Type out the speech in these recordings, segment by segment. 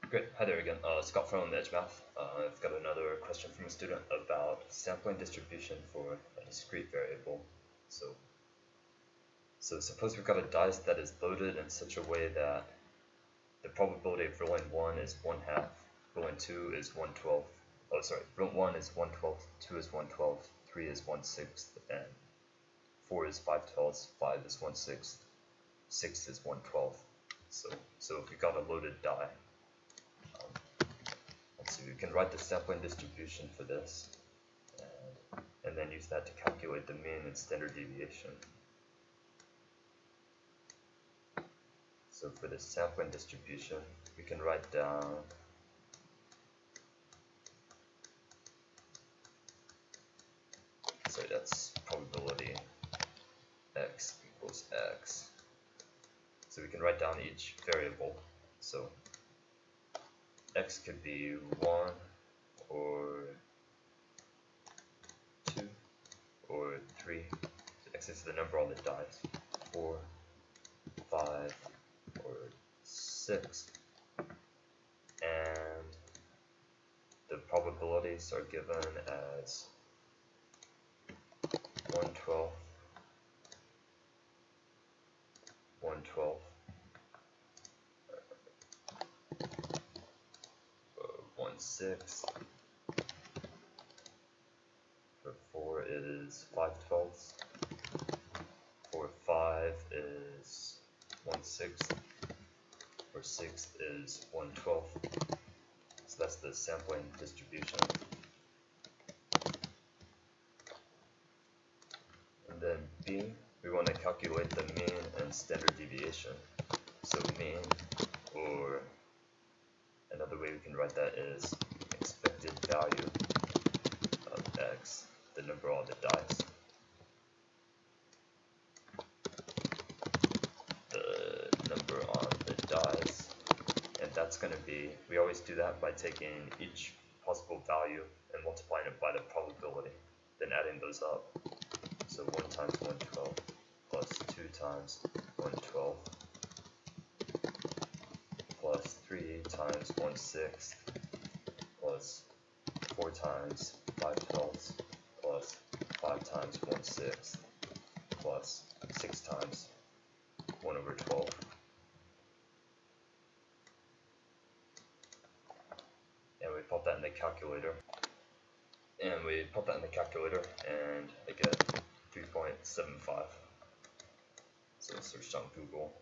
Great. Hi there again. Scott from EdgeMath. I've got another question from a student about sampling distribution for a discrete variable. So suppose we've got a dice that is loaded in such a way that the probability of rolling 1 is 1/2, rolling 2 is 1/12. Oh, sorry. Roll 1 is 1/12, 2 is 1/12, 3 is 1/6, and 4 is 5/12, 5 is 1/6, 6 is 1/12. So if we've got a loaded die, so we can write the sampling distribution for this, and then use that to calculate the mean and standard deviation. So for the sampling distribution, we can write down that's probability x equals x. So we can write down each variable. So x could be 1 or 2 or 3. So x is the number on the dice. 4, 5, or 6. And the probabilities are given as 1/12, 1/12, 1/6. For 4 is 5/12. For 5 is 1/6. For 6 is 1/12. So that's the sampling distribution. And then B, we want to calculate the mean and standard deviation. So mean, or another way we can write that is expected value of x, the number on the dice. The number on the dice, and that's going to be, we always do that by taking each possible value and multiplying it by the probability, then adding those up. So 1 times 1/12 plus 2 times 1/12 plus 3 times 1/6 plus 4 times 5/12 plus 5 times 1/6 plus 6 times 1/12. And we pop that in the calculator. And I get 3.75. So search on Google.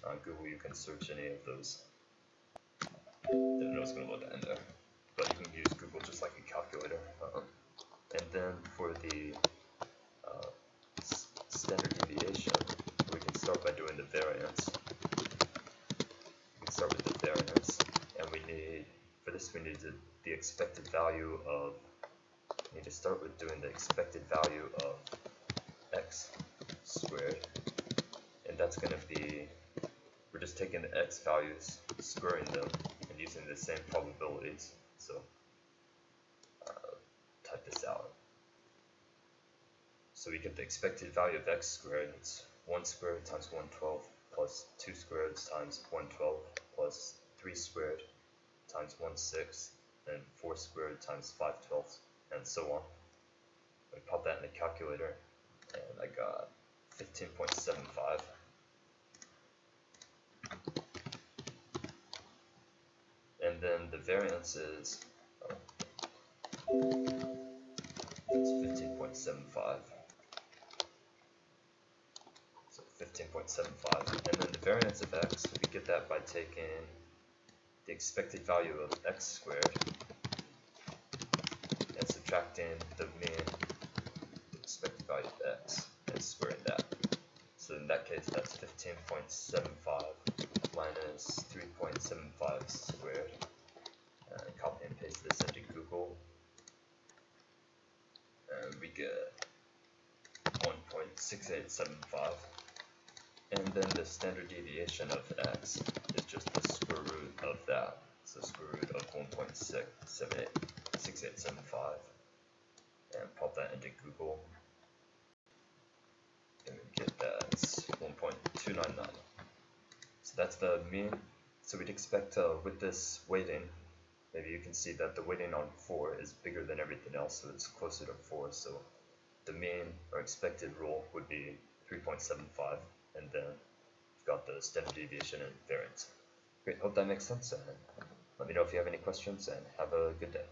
On Google you can search any of those. Didn't know it was going to load that in there. But you can use Google just like a calculator. And then for the standard deviation, we can start by doing the variance. We can start with the variance, and we need the expected value of, we need to start with doing the expected value of x squared, and that's going to be, we're just taking the x values, squaring them, and using the same probabilities. So type this out. So we get the expected value of x squared. It's 1 squared times 1/12 plus 2 squared times 1/12 plus 3 squared times 1/6 and 4 squared times 5/12 and so on. I pop that in the calculator and I got 15.75. And then the variance is it's 15.75. So 15.75. And then the variance of x, we get that by taking the expected value of x squared and subtracting the mean, the expected value of x, and squaring that. So in that case, that's 15.75 minus 3.75 squared. And copy and paste this into Google, and we get 1.6875. And then the standard deviation of x is just the square root of that. So square root of 1.6875. And pop that into Google. And we get that 1.299. So that's the mean So we'd expect with this weighting, maybe you can see that the weighting on 4 is bigger than everything else, so it's closer to 4. So the mean or expected rule would be 3.75, and then we've got the standard deviation and variance. Great, hope that makes sense, and let me know if you have any questions, and have a good day.